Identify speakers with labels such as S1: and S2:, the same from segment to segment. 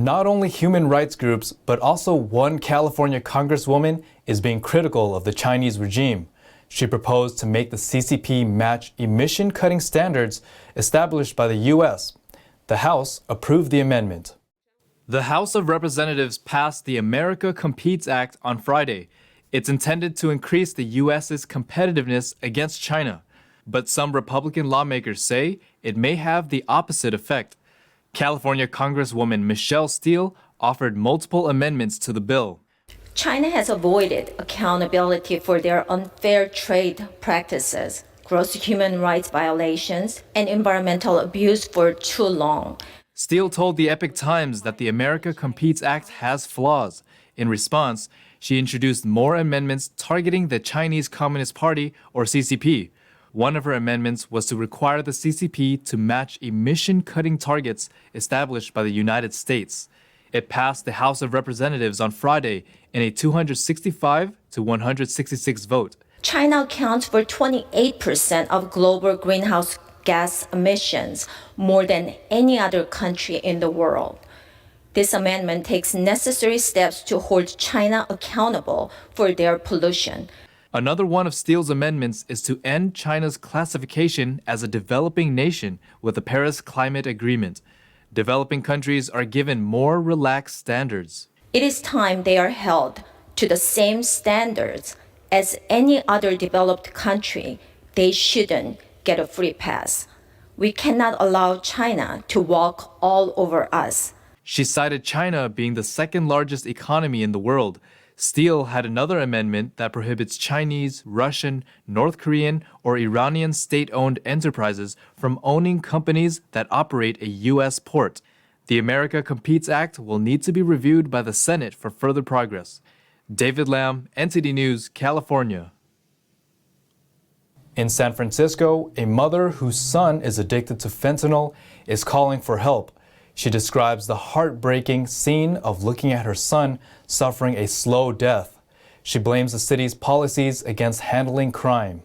S1: Not only human rights groups, but also one California congresswoman is being critical of the Chinese regime. She proposed to make the CCP match emission-cutting standards established by the U.S. The House approved the amendment. The House of Representatives passed the America Competes Act on Friday. It's intended to increase the U.S.'s competitiveness against China. But some Republican lawmakers say it may have the opposite effect. California Congresswoman Michelle Steele offered multiple amendments to the bill.
S2: China has avoided accountability for their unfair trade practices, gross human rights violations, and environmental abuse for too long.
S1: Steele told the Epoch Times that the America Competes Act has flaws. In response, she introduced more amendments targeting the Chinese Communist Party, or CCP. One of her amendments was to require the CCP to match emission-cutting targets established by the United States. It passed the House of Representatives on Friday in a 265 to 166 vote.
S2: China accounts for 28% of global greenhouse gas emissions, more than any other country in the world. This amendment takes necessary steps to hold China accountable for their pollution.
S1: Another one of Steele's amendments is to end China's classification as a developing nation with the Paris Climate Agreement. Developing countries are given more relaxed standards.
S2: It is time they are held to the same standards as any other developed country. They shouldn't get a free pass. We cannot allow China to walk all over us.
S1: She cited China being the second largest economy in the world. Steele had another amendment that prohibits Chinese, Russian, North Korean, or Iranian state-owned enterprises from owning companies that operate a U.S. port. The America Competes Act will need to be reviewed by the Senate for further progress. David Lam, NTD News, California. In San Francisco, a mother whose son is addicted to fentanyl is calling for help. She describes the heartbreaking scene of looking at her son suffering a slow death. She blames the city's policies against handling crime.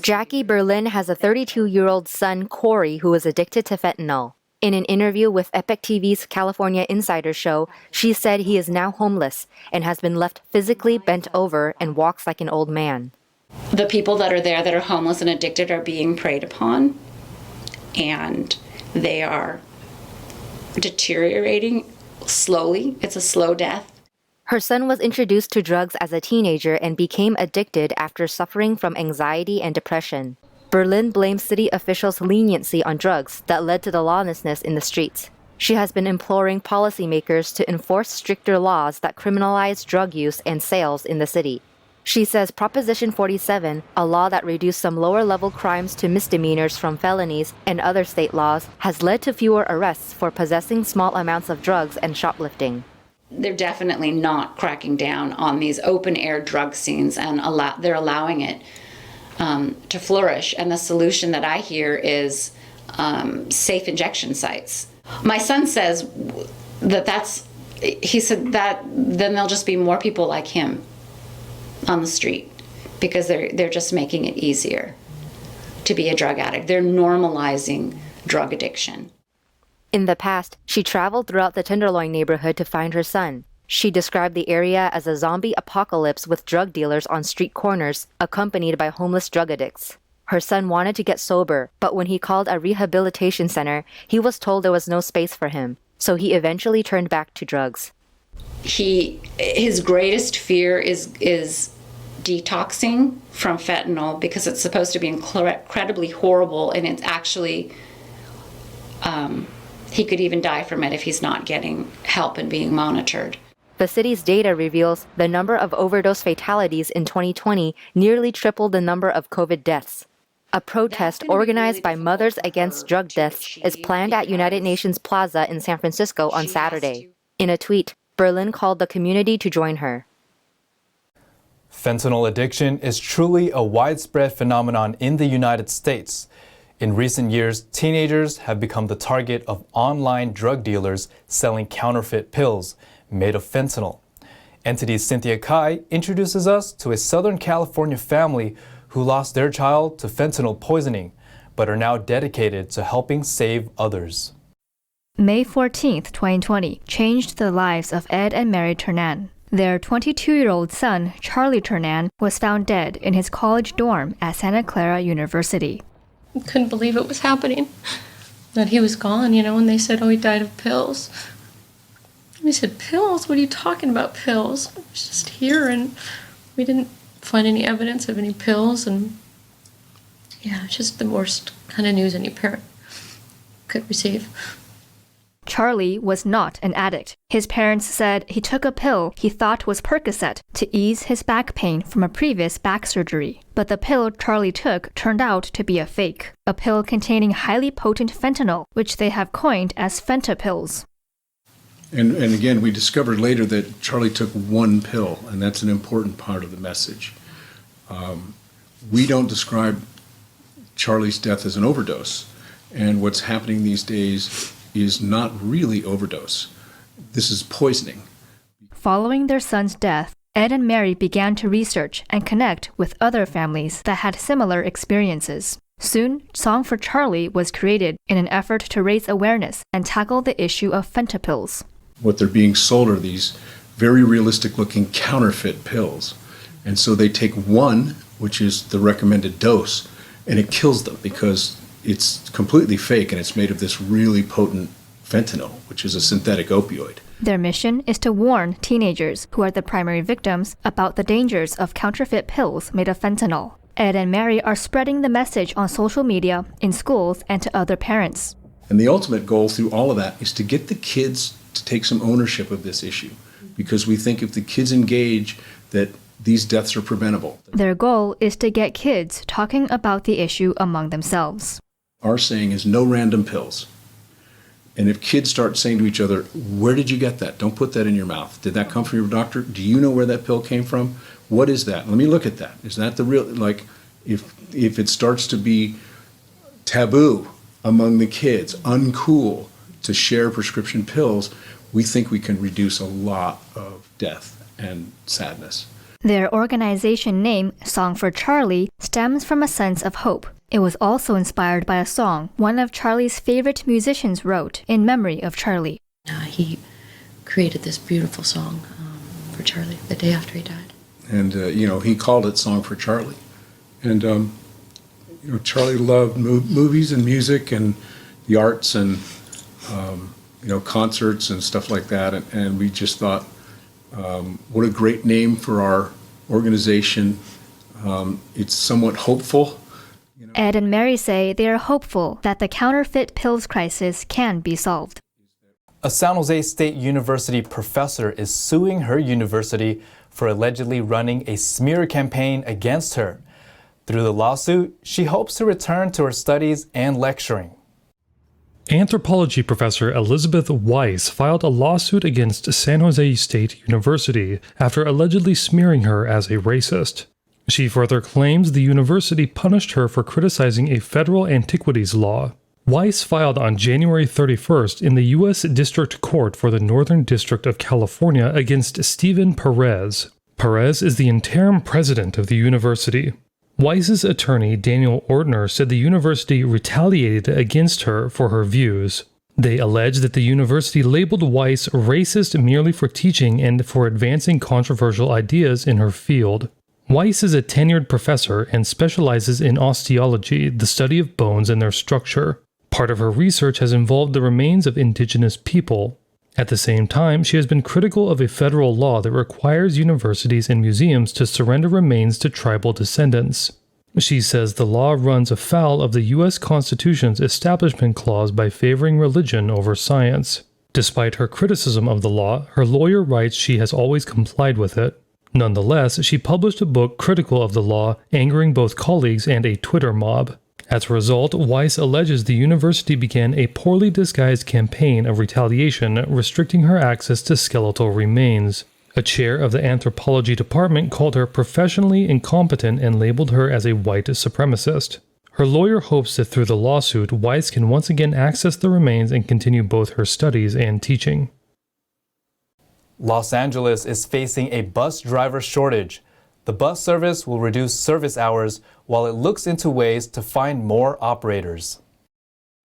S3: Jackie Berlin has a 32-year-old son, Corey, who is addicted to fentanyl. In an interview with Epoch TV's California Insider Show, she said he is now homeless and has been left physically bent over and walks like an old man.
S4: The people that are there that are homeless and addicted are being preyed upon, and they are deteriorating slowly. It's a slow death.
S3: Her son was introduced to drugs as a teenager and became addicted after suffering from anxiety and depression. Berlin blames city officials' leniency on drugs that led to the lawlessness in the streets. She has been imploring policymakers to enforce stricter laws that criminalize drug use and sales in the city. She says Proposition 47, a law that reduced some lower-level crimes to misdemeanors from felonies and other state laws, has led to fewer arrests for possessing small amounts of drugs and shoplifting.
S4: They're definitely not cracking down on these open-air drug scenes, and they're allowing it to flourish. And the solution that I hear is safe injection sites. My son says he said that then there'll just be more people like him on the street because they're just making it easier to be a drug addict. They're normalizing drug addiction.
S3: In the past, she traveled throughout the Tenderloin neighborhood to find her son. She described the area as a zombie apocalypse with drug dealers on street corners, accompanied by homeless drug addicts. Her son wanted to get sober, but when he called a rehabilitation center, he was told there was no space for him, so he eventually turned back to drugs.
S4: His greatest fear is detoxing from fentanyl because it's supposed to be incredibly horrible, and it's actually he could even die from it if he's not getting help and being monitored.
S3: The city's data reveals the number of overdose fatalities in 2020 nearly tripled the number of COVID deaths. A protest organized by Mothers Against Drug Deaths is planned at United Nations Plaza in San Francisco on Saturday. In a tweet, Berlin called the community to join her.
S1: Fentanyl addiction is truly a widespread phenomenon in the United States. In recent years, teenagers have become the target of online drug dealers selling counterfeit pills made of fentanyl. NTD's Cynthia Kai introduces us to a Southern California family who lost their child to fentanyl poisoning, but are now dedicated to helping save others.
S5: May 14, 2020, changed the lives of Ed and Mary Ternan. Their 22-year-old son, Charlie Ternan, was found dead in his college dorm at Santa Clara University.
S6: I couldn't believe it was happening, that he was gone, and they said, oh, he died of pills. We said, pills? What are you talking about, pills? It was just here, and we didn't find any evidence of any pills, and yeah, it's just the worst kind of news any parent could receive.
S5: Charlie was not an addict. His parents said he took a pill he thought was Percocet to ease his back pain from a previous back surgery. But the pill Charlie took turned out to be a fake, a pill containing highly potent fentanyl, which they have coined as Fentapills.
S7: And again, we discovered later that Charlie took one pill, and that's an important part of the message. We don't describe Charlie's death as an overdose, and what's happening these days is not really overdose. This is poisoning.
S5: Following their son's death, Ed and Mary began to research and connect with other families that had similar experiences. Soon, Song for Charlie was created in an effort to raise awareness and tackle the issue of Fentapills.
S7: What they're being sold are these very realistic-looking counterfeit pills. And so they take one, which is the recommended dose, and it kills them because it's completely fake and it's made of this really potent fentanyl, which is a synthetic opioid.
S5: Their mission is to warn teenagers, who are the primary victims, about the dangers of counterfeit pills made of fentanyl. Ed and Mary are spreading the message on social media, in schools, and to other parents.
S7: And the ultimate goal through all of that is to get the kids to take some ownership of this issue, because we think if the kids engage, that these deaths are preventable.
S5: Their goal is to get kids talking about the issue among themselves.
S7: Our saying is no random pills. And if kids start saying to each other, where did you get that? Don't put that in your mouth. Did that come from your doctor? Do you know where that pill came from? What is that? Let me look at that. Is that the real, if it starts to be taboo among the kids, uncool to share prescription pills, we think we can reduce a lot of death and sadness.
S5: Their organization name, Song for Charlie, stems from a sense of hope. It was also inspired by a song one of Charlie's favorite musicians wrote in memory of Charlie.
S6: He created this beautiful song for Charlie the day after he died.
S7: And, he called it Song for Charlie. And, Charlie loved movies and music and the arts and, concerts and stuff like that. And we just thought, what a great name for our organization. It's somewhat hopeful.
S5: Ed and Mary say they are hopeful that the counterfeit pills crisis can be solved.
S1: A San Jose State University professor is suing her university for allegedly running a smear campaign against her. Through the lawsuit, she hopes to return to her studies and lecturing.
S8: Anthropology professor Elizabeth Weiss filed a lawsuit against San Jose State University after allegedly smearing her as a racist. She further claims the university punished her for criticizing a federal antiquities law. Weiss filed on January 31st in the U.S. District Court for the Northern District of California against Stephen Perez. Perez is the interim president of the university. Weiss's attorney, Daniel Ortner, said the university retaliated against her for her views. They allege that the university labeled Weiss racist merely for teaching and for advancing controversial ideas in her field. Weiss is a tenured professor and specializes in osteology, the study of bones and their structure. Part of her research has involved the remains of indigenous people. At the same time, she has been critical of a federal law that requires universities and museums to surrender remains to tribal descendants. She says the law runs afoul of the U.S. Constitution's Establishment Clause by favoring religion over science. Despite her criticism of the law, her lawyer writes she has always complied with it. Nonetheless, she published a book critical of the law, angering both colleagues and a Twitter mob. As a result, Weiss alleges the university began a poorly disguised campaign of retaliation, restricting her access to skeletal remains. A chair of the anthropology department called her professionally incompetent and labeled her as a white supremacist. Her lawyer hopes that through the lawsuit, Weiss can once again access the remains and continue both her studies and teaching.
S1: Los Angeles is facing a bus driver shortage. The bus service will reduce service hours while it looks into ways to find more operators.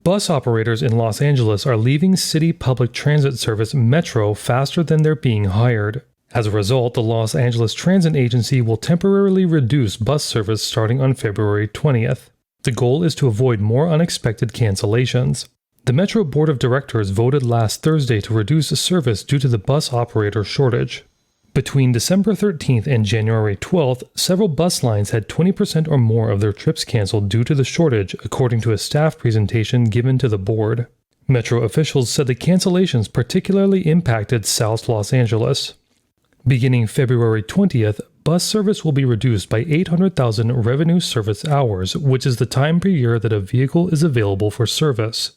S8: Bus operators in Los Angeles are leaving city public transit service Metro faster than they're being hired. As a result, the Los Angeles Transit Agency will temporarily reduce bus service starting on February 20th. The goal is to avoid more unexpected cancellations. The Metro Board of Directors voted last Thursday to reduce service due to the bus operator shortage. Between December 13th and January 12th, several bus lines had 20% or more of their trips canceled due to the shortage, according to a staff presentation given to the board. Metro officials said the cancellations particularly impacted South Los Angeles. Beginning February 20th, bus service will be reduced by 800,000 revenue service hours, which is the time per year that a vehicle is available for service.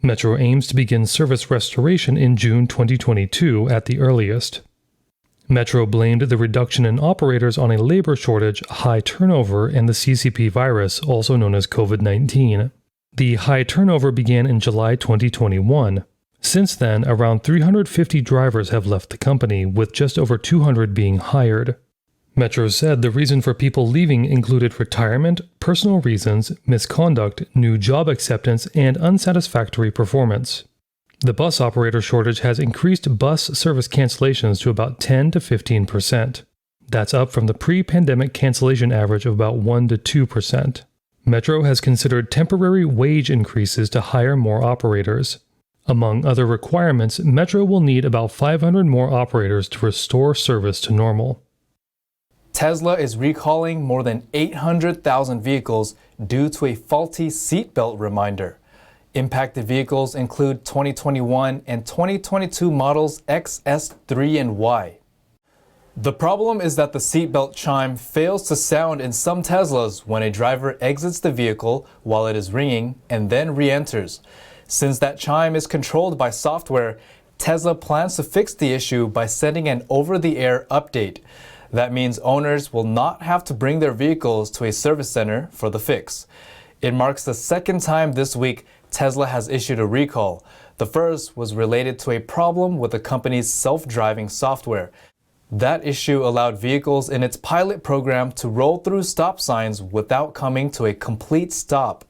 S8: Metro aims to begin service restoration in June 2022 at the earliest. Metro blamed the reduction in operators on a labor shortage, high turnover, and the CCP virus, also known as COVID-19. The high turnover began in July 2021. Since then, around 350 drivers have left the company, with just over 200 being hired. Metro said the reason for people leaving included retirement, personal reasons, misconduct, new job acceptance, and unsatisfactory performance. The bus operator shortage has increased bus service cancellations to about 10 to 15%. That's up from the pre-pandemic cancellation average of about 1 to 2%. Metro has considered temporary wage increases to hire more operators. Among other requirements, Metro will need about 500 more operators to restore service to normal.
S1: Tesla is recalling more than 800,000 vehicles due to a faulty seatbelt reminder. Impacted vehicles include 2021 and 2022 models X, S, 3, and Y. The problem is that the seatbelt chime fails to sound in some Teslas when a driver exits the vehicle while it is ringing and then re-enters. Since that chime is controlled by software, Tesla plans to fix the issue by sending an over-the-air update. That means owners will not have to bring their vehicles to a service center for the fix. It marks the second time this week Tesla has issued a recall. The first was related to a problem with the company's self-driving software. That issue allowed vehicles in its pilot program to roll through stop signs without coming to a complete stop.